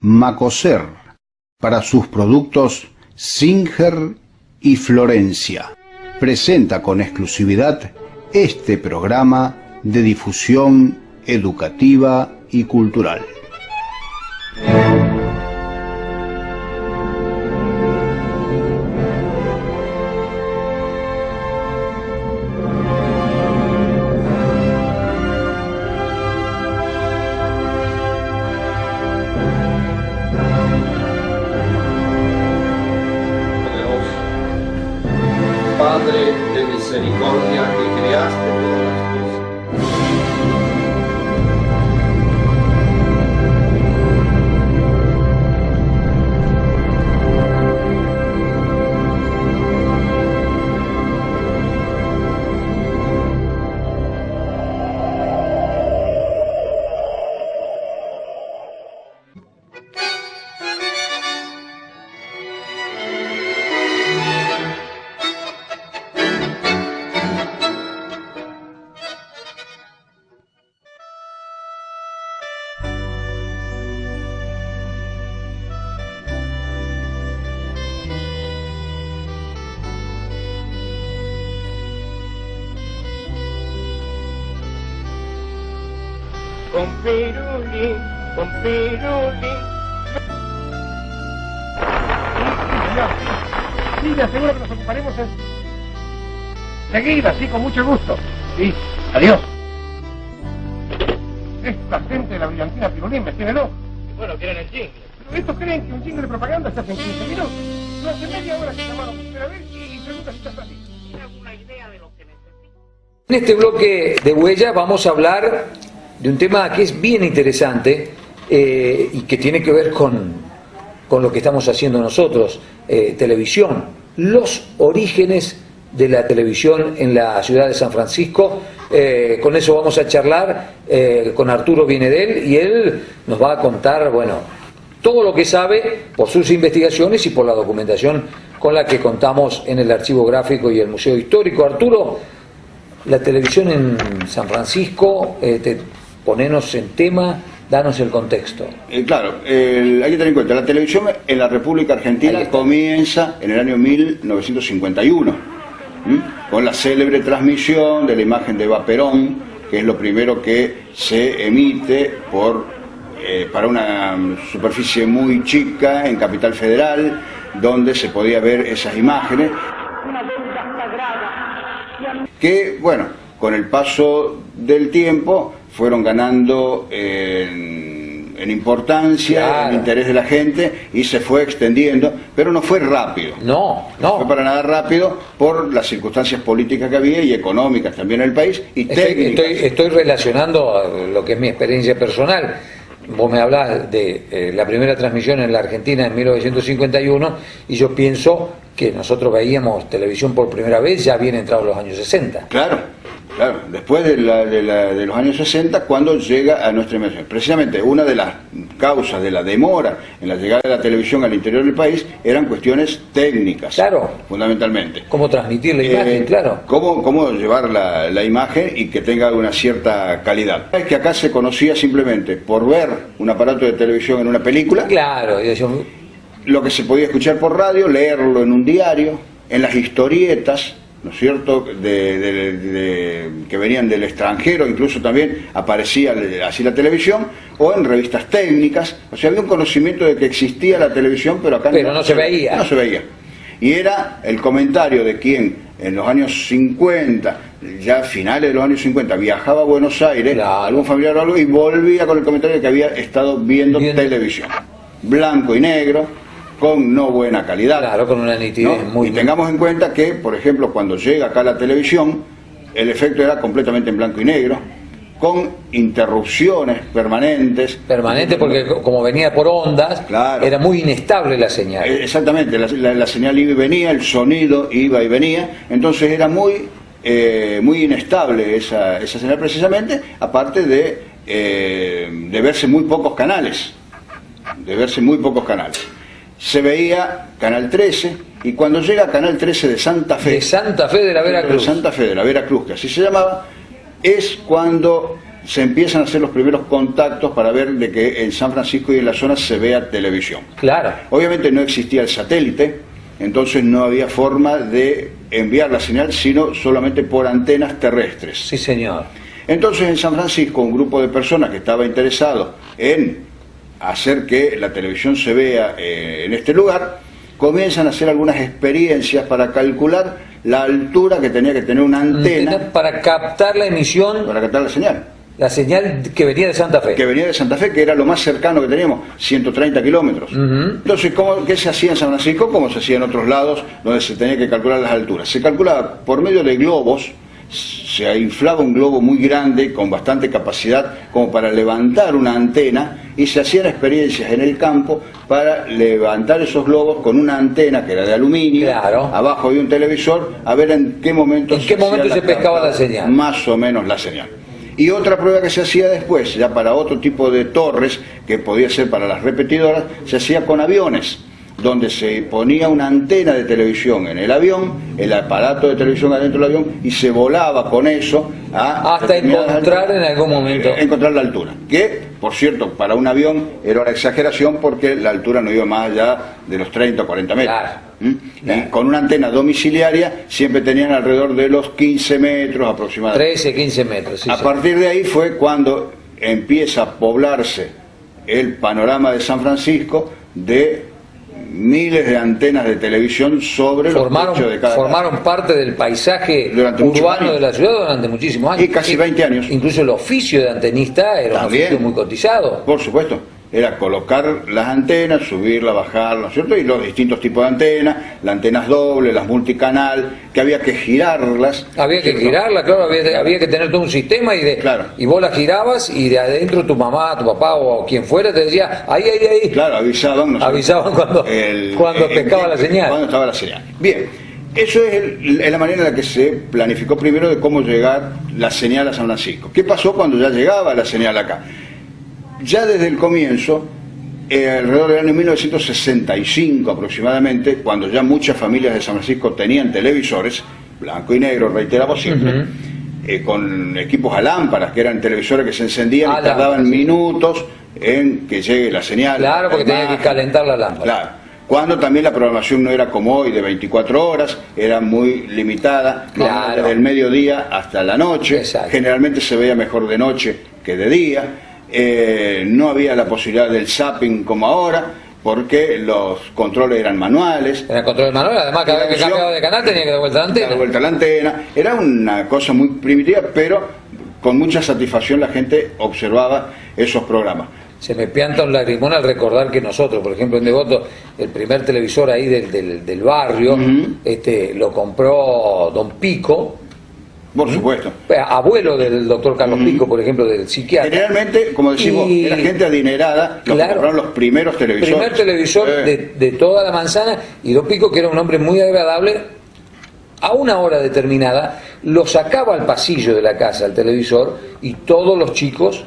Macoser para sus productos Singer y Florencia. Presenta con exclusividad este programa de difusión educativa y cultural. Padre de misericordia que creaste todas las cosas. Con pirulín, con pirulín. Sí, le aseguro que nos ocuparemos seguida, sí, con mucho gusto. Sí, adiós. Esta gente de la brillantina pirulín me tiene loco. Bueno, quieren el jingle. Pero estos creen que un jingle de propaganda se hace en 15 minutos. No hace media hora que llamaron. Pero a ver, y pregunta si está fácil. ¿Tiene alguna idea de lo que necesita? En este bloque de Huella vamos a hablar de un tema que es bien interesante y que tiene que ver con lo que estamos haciendo nosotros, televisión, los orígenes de la televisión en la ciudad de San Francisco. Con eso vamos a charlar con Arturo Bienedel y él nos va a contar, bueno, todo lo que sabe por sus investigaciones y por la documentación con la que contamos en el Archivo Gráfico y el Museo Histórico. Arturo, la televisión en San Francisco, ponenos en tema, danos el contexto. Claro, hay que tener en cuenta, la televisión en la República Argentina comienza en el año 1951, con la célebre transmisión de la imagen de Eva Perón, que es lo primero que se emite para una superficie muy chica en Capital Federal, donde se podía ver esas imágenes, que, bueno, con el paso del tiempo fueron ganando en importancia, claro, en interés de la gente, y se fue extendiendo, pero no fue rápido. No fue para nada rápido por las circunstancias políticas que había y económicas también en el país y técnicas. Estoy relacionando lo que es mi experiencia personal. Vos me hablás de la primera transmisión en la Argentina en 1951 y yo pienso que nosotros veíamos televisión por primera vez ya bien entrados los años 60. Claro, después de los años 60, cuando llega a nuestra imaginación. Precisamente una de las causas de la demora en la llegada de la televisión al interior del país eran cuestiones técnicas, claro, fundamentalmente. Cómo transmitir la imagen, claro. Cómo llevar la imagen y que tenga una cierta calidad. Es que acá se conocía simplemente por ver un aparato de televisión en una película. Claro, lo que se podía escuchar por radio, leerlo en un diario, en las historietas, ¿no es cierto?, que venían del extranjero, incluso también aparecía así la televisión, o en revistas técnicas. O sea, había un conocimiento de que existía la televisión, pero acá no se veía. No se veía. Y era el comentario de quien en los años 50, ya finales de los años 50, viajaba a Buenos Aires, claro, algún familiar o algo, y volvía con el comentario de que había estado viendo televisión. Blanco y negro, con no buena calidad. Claro, con una nitidez muy... Y tengamos en cuenta que, por ejemplo, cuando llega acá la televisión, el efecto era completamente en blanco y negro, con interrupciones permanentes. Permanente porque como venía por ondas, claro, era muy inestable la señal. Exactamente, la señal iba y venía, el sonido iba y venía, entonces era muy inestable esa señal precisamente, aparte de verse muy pocos canales. Se veía Canal 13, y cuando llega Canal 13 de Santa Fe... De Santa Fe de la Veracruz. De Santa Fe de la Veracruz, que así se llamaba, es cuando se empiezan a hacer los primeros contactos para ver de que en San Francisco y en la zona se vea televisión. Claro. Obviamente no existía el satélite, entonces no había forma de enviar la señal, sino solamente por antenas terrestres. Sí, señor. Entonces en San Francisco un grupo de personas que estaba interesado en hacer que la televisión se vea en este lugar, comienzan a hacer algunas experiencias para calcular la altura que tenía que tener una antena para captar la emisión, para captar la señal que venía de Santa Fe. Que venía de Santa Fe, que era lo más cercano que teníamos, 130 kilómetros. Entonces, ¿qué se hacía en San Francisco? Como se hacía en otros lados donde se tenía que calcular las alturas. Se calculaba por medio de globos, se inflaba un globo muy grande con bastante capacidad como para levantar una antena, y se hacían experiencias en el campo para levantar esos globos con una antena que era de aluminio, claro, abajo de un televisor, a ver en qué momento se pescaba la señal. Más o menos la señal. Y otra prueba que se hacía después, ya para otro tipo de torres, que podía ser para las repetidoras, se hacía con aviones, donde se ponía una antena de televisión en el avión, el aparato de televisión adentro del avión, y se volaba con eso hasta encontrar en algún momento encontrar la altura, que por cierto para un avión era una exageración porque la altura no iba más allá de los 30 o 40 metros. Claro. Y con una antena domiciliaria siempre tenían alrededor de los 15 metros aproximadamente. 13, 15 metros. Sí, a partir de ahí fue cuando empieza a poblarse el panorama de San Francisco de miles de antenas de televisión sobre los techos de cada formaron casa. Parte del paisaje urbano de la ciudad durante muchísimos años. Y casi 20 años. Incluso el oficio de antenista era un oficio muy cotizado. Por supuesto. Era colocar las antenas, subirlas, bajarlas, ¿no es cierto? Y los distintos tipos de antenas, las antenas dobles, las multicanal, que había que girarlas. Había que girarlas, claro, había que tener todo un sistema y vos las girabas y de adentro tu mamá, tu papá o quien fuera te decía, ahí. Claro, avisaban. ¿no? Avisaban cuando pescaba la señal. Cuando estaba la señal. Bien, eso es la manera en la que se planificó primero de cómo llegar la señal a San Francisco. ¿Qué pasó cuando ya llegaba la señal acá? Ya desde el comienzo, alrededor del año 1965 aproximadamente, cuando ya muchas familias de San Francisco tenían televisores, blanco y negro, reiteramos siempre, con equipos a lámparas, que eran televisores que se encendían y tardaban minutos en que llegue la señal. Claro, porque tenía que calentar la lámpara. Claro. Cuando también la programación no era como hoy de 24 horas, era muy limitada, claro, desde el mediodía hasta la noche. Exacto. Generalmente se veía mejor de noche que de día. No había la posibilidad del zapping como ahora, porque los controles eran manuales. Era control manual, además cada vez que cambiaba de canal tenía que dar vuelta a la antena. Dar vuelta a la antena. Era una cosa muy primitiva, pero con mucha satisfacción la gente observaba esos programas. Se me pianta un lagrimón al recordar que nosotros, por ejemplo en Devoto, el primer televisor ahí del barrio, lo compró Don Pico. Por supuesto. Abuelo del doctor Carlos Pico, por ejemplo, del psiquiatra. Generalmente, como decimos, era gente adinerada, los que compraron los primeros televisores. El primer televisor de toda la manzana, y Don Pico, que era un hombre muy agradable, a una hora determinada, lo sacaba al pasillo de la casa, al televisor, y todos los chicos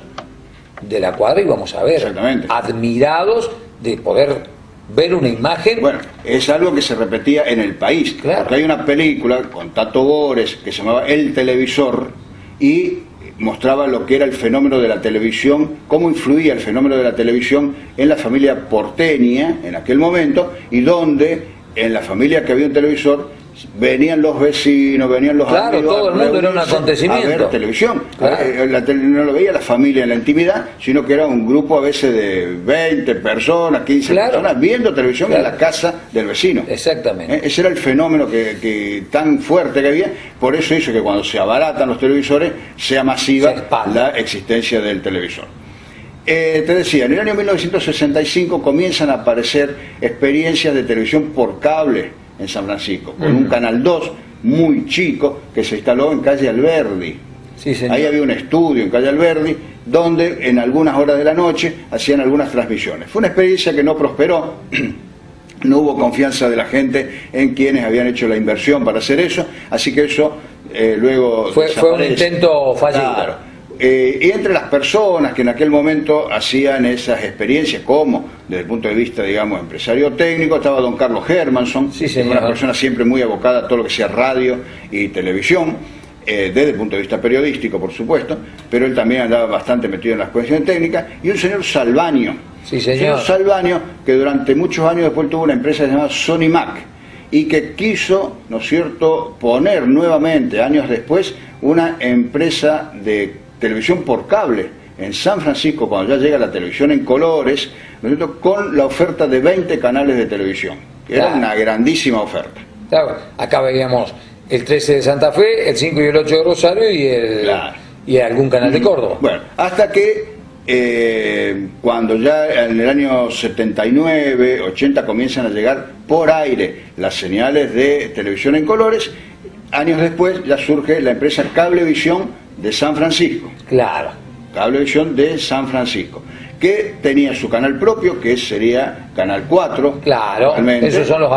de la cuadra íbamos a ver, admirados de poder ver una imagen. Bueno, es algo que se repetía en el país, claro, porque hay una película con Tato Bores que se llamaba El Televisor y mostraba lo que era el fenómeno de la televisión, cómo influía el fenómeno de la televisión en la familia porteña en aquel momento, y donde en la familia que había un televisor venían los vecinos, venían los amigos, todo el mundo era un acontecimiento, a ver televisión. Claro. No lo veía la familia en la intimidad, sino que era un grupo a veces de 20 personas, 15 personas viendo televisión en la casa del vecino. Exactamente. Ese era el fenómeno que tan fuerte que había, por eso hizo que cuando se abaratan los televisores sea masiva la existencia del televisor. Te decía, en el año 1965 comienzan a aparecer experiencias de televisión por cable en San Francisco, con un Canal 2 muy chico que se instaló en calle Alberdi. Sí, señor. Ahí había un estudio en calle Alberdi donde en algunas horas de la noche hacían algunas transmisiones. Fue una experiencia que no prosperó, no hubo confianza de la gente en quienes habían hecho la inversión para hacer eso, así que eso luego fue un intento fallido. Claro. Y entre las personas que en aquel momento hacían esas experiencias, como desde el punto de vista, digamos, empresario técnico, estaba don Carlos Hermanson, sí, una persona siempre muy abocada a todo lo que sea radio y televisión. desde el punto de vista periodístico, por supuesto, pero él también andaba bastante metido en las cuestiones técnicas, y un señor Salvaño. Sí, señor. Señor Salvaño, que durante muchos años después tuvo una empresa llamada Sony Mac, y que quiso, ¿no es cierto?, poner nuevamente, años después, una empresa de televisión por cable en San Francisco, cuando ya llega la televisión en colores, ¿no es cierto?, con la oferta de 20 canales de televisión, que era una grandísima oferta. Claro, acá veíamos el 13 de Santa Fe, el 5 y el 8 de Rosario y algún canal de Córdoba. Bueno, hasta que cuando ya en el año 79, 80 comienzan a llegar por aire las señales de televisión en colores, años después ya surge la empresa Cablevisión de San Francisco. Claro. Cablevisión de San Francisco, que tenía su canal propio, que sería Canal 4. Claro, esos son los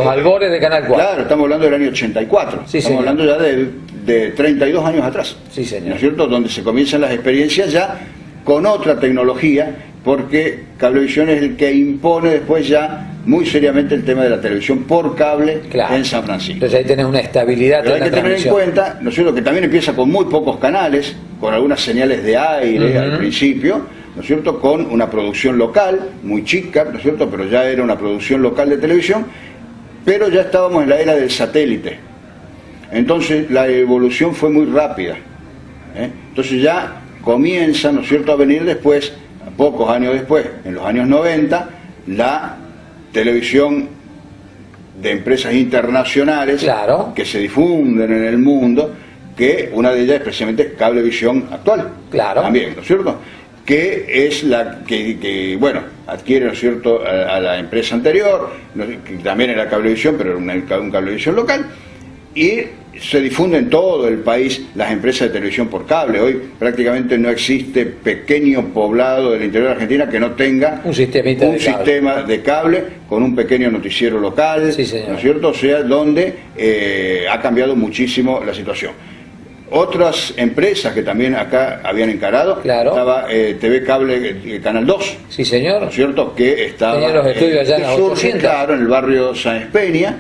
albores de Canal 4. Claro, estamos hablando del año 84. Sí, estamos hablando ya de 32 años atrás. Sí, señor. ¿No es cierto? Donde se comienzan las experiencias ya con otra tecnología, porque Cablevisión es el que impone después ya muy seriamente el tema de la televisión por cable en San Francisco. Entonces ahí tenés una estabilidad. Pero hay que tener en cuenta, ¿no es cierto?, que también empieza con muy pocos canales, con algunas señales de aire al principio, ¿no es cierto?, con una producción local, muy chica, ¿no es cierto?, pero ya era una producción local de televisión, pero ya estábamos en la era del satélite. Entonces la evolución fue muy rápida. Entonces ya comienza, ¿no es cierto?, a venir después, pocos años después, en los años 90, la televisión de empresas internacionales que se difunden en el mundo, que una de ellas es precisamente Cablevisión actual. También, ¿no es cierto?, que es la que bueno, adquiere, ¿no es cierto?, a la empresa anterior, que también era Cablevisión, pero era un Cablevisión local, y se difunde en todo el país las empresas de televisión por cable. Hoy prácticamente no existe pequeño poblado del interior de Argentina que no tenga un sistema de cable con un pequeño noticiero local, ¿no es cierto? O sea, donde ha cambiado muchísimo la situación. Otras empresas que también acá habían encarado, estaba TV Cable Canal 2, sí, señor, ¿no es cierto?, que estaba tenía los estudios allá en la 800. Claro, en el barrio Sáenz Peña.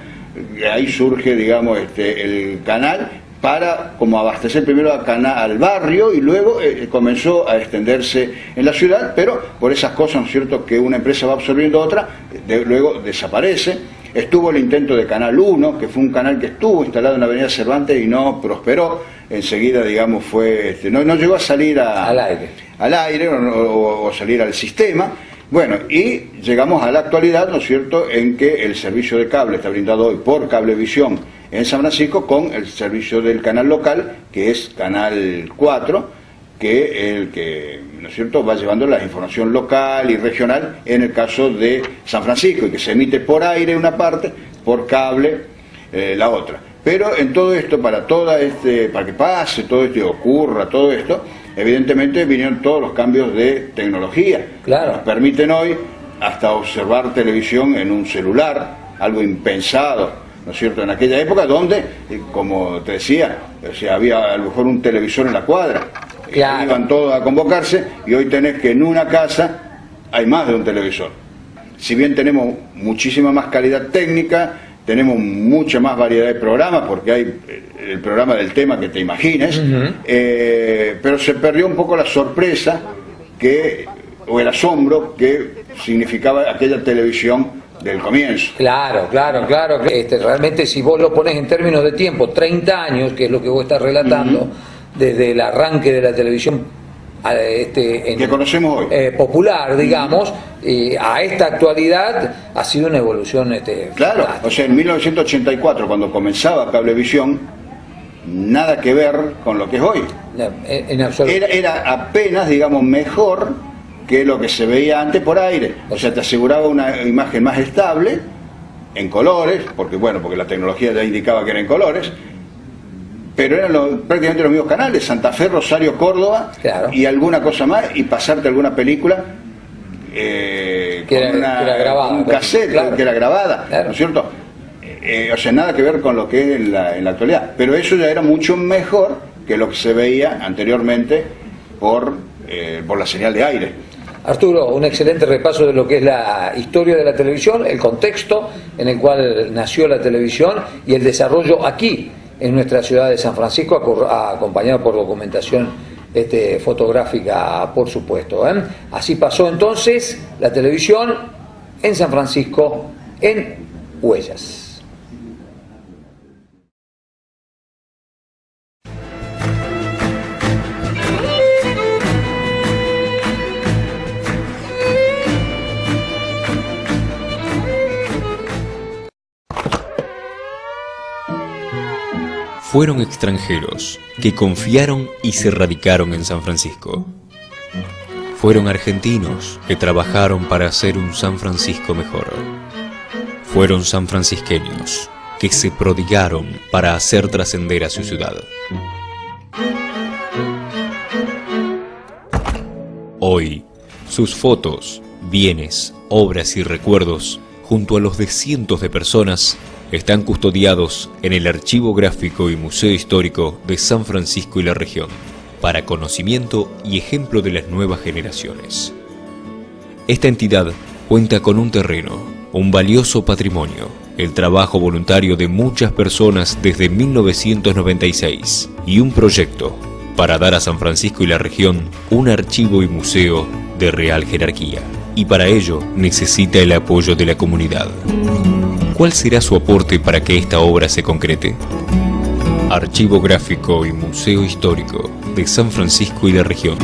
Ahí surge, digamos, el canal para como abastecer primero al barrio, y luego comenzó a extenderse en la ciudad, pero por esas cosas, ¿no es cierto?, que una empresa va absorbiendo otra, luego desaparece. Estuvo el intento de Canal 1, que fue un canal que estuvo instalado en la avenida Cervantes y no prosperó. Enseguida, digamos, no llegó a salir al aire o salir al sistema. Bueno, y llegamos a la actualidad, ¿no es cierto?, en que el servicio de cable está brindado hoy por Cablevisión en San Francisco, con el servicio del canal local, que es Canal 4, que ¿no es cierto?, va llevando la información local y regional en el caso de San Francisco, y que se emite por aire una parte, por cable la otra. Pero en todo esto, para que pase todo esto y ocurra todo esto, evidentemente vinieron todos los cambios de tecnología. Nos permiten hoy hasta observar televisión en un celular, algo impensado, ¿no es cierto?, en aquella época, donde, como te decía, o sea, había a lo mejor un televisor en la cuadra, iban todos a convocarse, y hoy tenés que en una casa hay más de un televisor. Si bien tenemos muchísima más calidad técnica, tenemos mucha más variedad de programas, porque hay el programa del tema que te imagines, pero se perdió un poco la sorpresa o el asombro que significaba aquella televisión del comienzo. Claro. Realmente, si vos lo pones en términos de tiempo, 30 años, que es lo que vos estás relatando, desde el arranque de la televisión que conocemos hoy, popular, digamos, a esta actualidad ha sido una evolución claro, fantástica. O sea, en 1984, cuando comenzaba Cablevisión, nada que ver con lo que es hoy. En absoluto. Era apenas, digamos, mejor que lo que se veía antes por aire. O sea, te aseguraba una imagen más estable, en colores, porque la tecnología ya indicaba que era en colores, pero eran prácticamente los mismos canales, Santa Fe, Rosario, Córdoba, y alguna cosa más, y pasarte alguna película con un cassette, que era grabada, ¿no es cierto? O sea, nada que ver con lo que es en la actualidad, pero eso ya era mucho mejor que lo que se veía anteriormente por la señal de aire. Arturo, un excelente repaso de lo que es la historia de la televisión, el contexto en el cual nació la televisión y el desarrollo aquí, en nuestra ciudad de San Francisco, acompañado por documentación fotográfica, por supuesto. Así pasó entonces la televisión en San Francisco, en Huellas. Fueron extranjeros que confiaron y se radicaron en San Francisco. Fueron argentinos que trabajaron para hacer un San Francisco mejor. Fueron sanfrancisqueños que se prodigaron para hacer trascender a su ciudad. Hoy, sus fotos, bienes, obras y recuerdos, junto a los de cientos de personas, están custodiados en el Archivo Gráfico y Museo Histórico de San Francisco y la región, para conocimiento y ejemplo de las nuevas generaciones. Esta entidad cuenta con un terreno, un valioso patrimonio, el trabajo voluntario de muchas personas desde 1996 y un proyecto para dar a San Francisco y la región un archivo y museo de real jerarquía. Y para ello necesita el apoyo de la comunidad. ¿Cuál será su aporte para que esta obra se concrete? Archivo Gráfico y Museo Histórico de San Francisco y la región.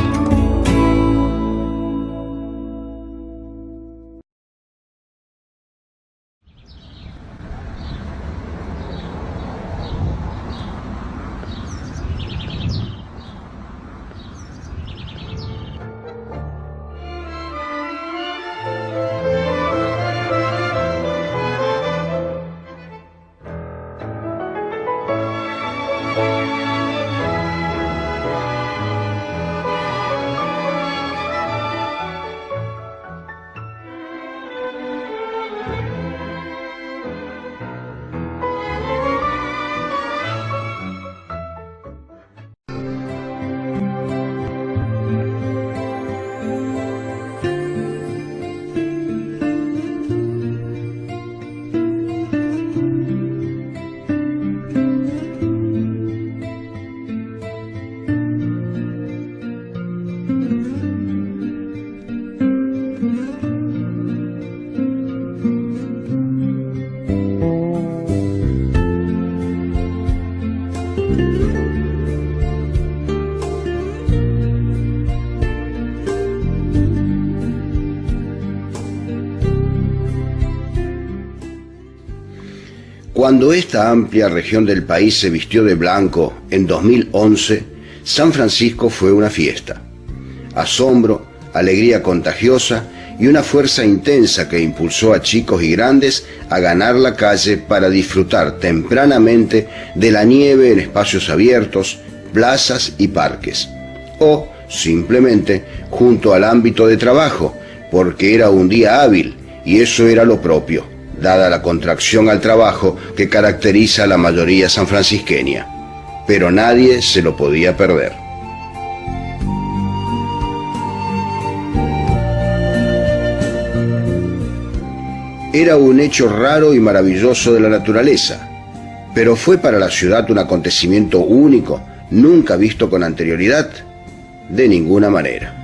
Cuando esta amplia región del país se vistió de blanco en 2011, San Francisco fue una fiesta. Asombro, alegría contagiosa y una fuerza intensa que impulsó a chicos y grandes a ganar la calle para disfrutar tempranamente de la nieve en espacios abiertos, plazas y parques. O simplemente junto al ámbito de trabajo, porque era un día hábil y eso era lo propio, dada la contracción al trabajo que caracteriza a la mayoría sanfrancisqueña. Pero nadie se lo podía perder. Era un hecho raro y maravilloso de la naturaleza, pero ¿fue para la ciudad un acontecimiento único, nunca visto con anterioridad? De ninguna manera.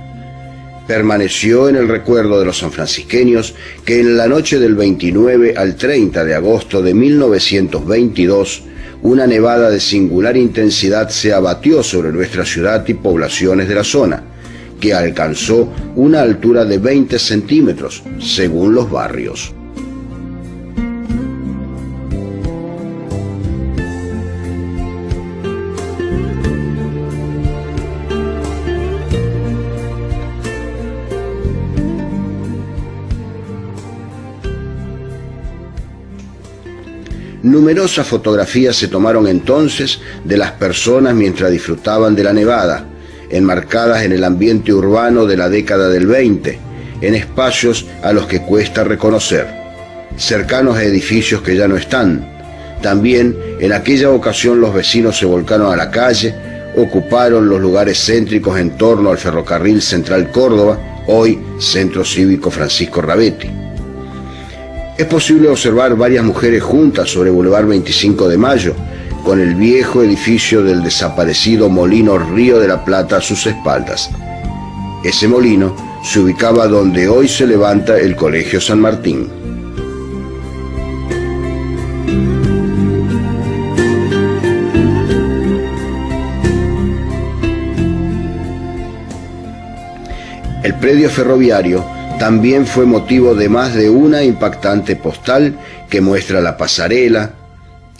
Permaneció en el recuerdo de los sanfrancisqueños que en la noche del 29 al 30 de agosto de 1922, una nevada de singular intensidad se abatió sobre nuestra ciudad y poblaciones de la zona, que alcanzó una altura de 20 centímetros, según los barrios. Numerosas fotografías se tomaron entonces de las personas mientras disfrutaban de la nevada, enmarcadas en el ambiente urbano de la década del 20, en espacios a los que cuesta reconocer, cercanos a edificios que ya no están. También en aquella ocasión los vecinos se volcaron a la calle, ocuparon los lugares céntricos en torno al Ferrocarril Central Córdoba, hoy Centro Cívico Francisco Rabetti. Es posible observar varias mujeres juntas sobre Boulevard 25 de Mayo, con el viejo edificio del desaparecido Molino Río de la Plata a sus espaldas. Ese molino se ubicaba donde hoy se levanta el Colegio San Martín. El predio ferroviario también fue motivo de más de una impactante postal que muestra la pasarela,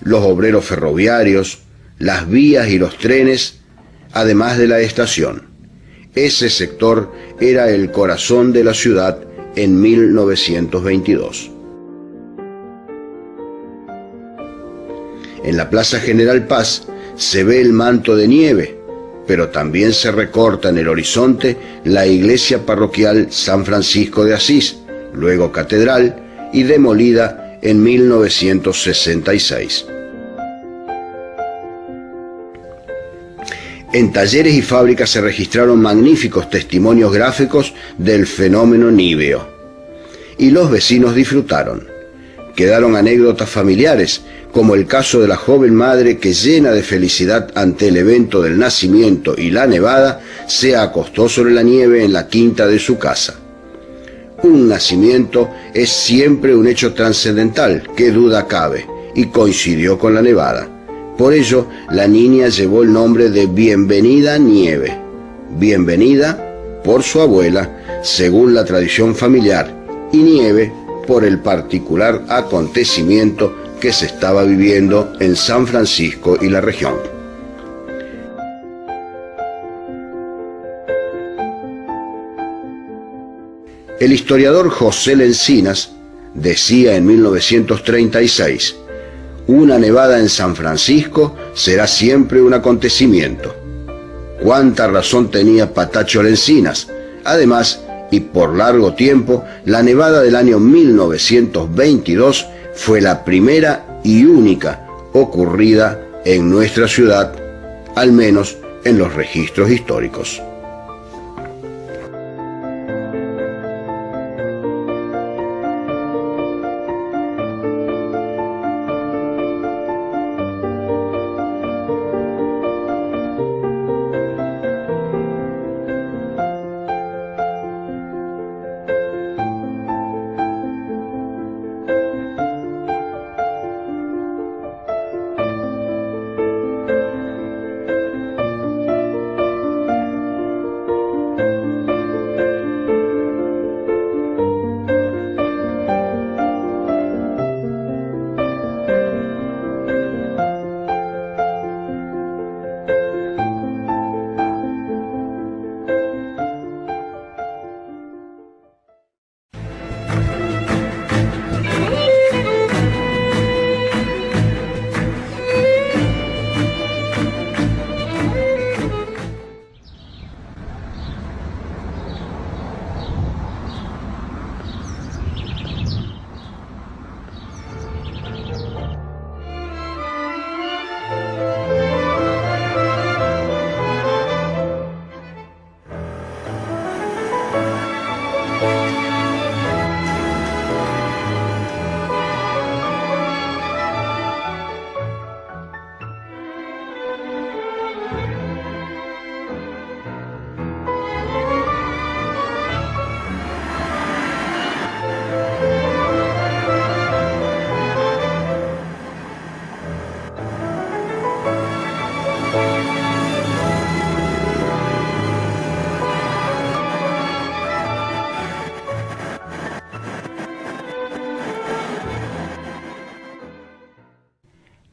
los obreros ferroviarios, las vías y los trenes, además de la estación. Ese sector era el corazón de la ciudad en 1922. En la Plaza General Paz se ve el manto de nieve, pero también se recorta en el horizonte la iglesia parroquial San Francisco de Asís, luego catedral y demolida en 1966. En talleres y fábricas se registraron magníficos testimonios gráficos del fenómeno níveo. Y los vecinos disfrutaron. Quedaron anécdotas familiares, como el caso de la joven madre que, llena de felicidad ante el evento del nacimiento y la nevada, se acostó sobre la nieve en la quinta de su casa. Un nacimiento es siempre un hecho trascendental, qué duda cabe, y coincidió con la nevada. Por ello, la niña llevó el nombre de Bienvenida Nieve. Bienvenida por su abuela, según la tradición familiar, y Nieve por el particular acontecimiento que se estaba viviendo en San Francisco y la región. El historiador José Lencinas decía en 1936: una nevada en San Francisco será siempre un acontecimiento. Cuánta razón tenía Patacho Lencinas. Además, y por largo tiempo, la nevada del año 1922 fue la primera y única ocurrida en nuestra ciudad, al menos en los registros históricos.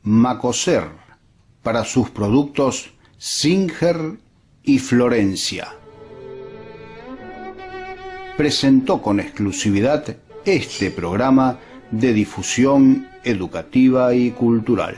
Macoser, para sus productos Singer y Florencia. Presentó con exclusividad este programa de difusión educativa y cultural.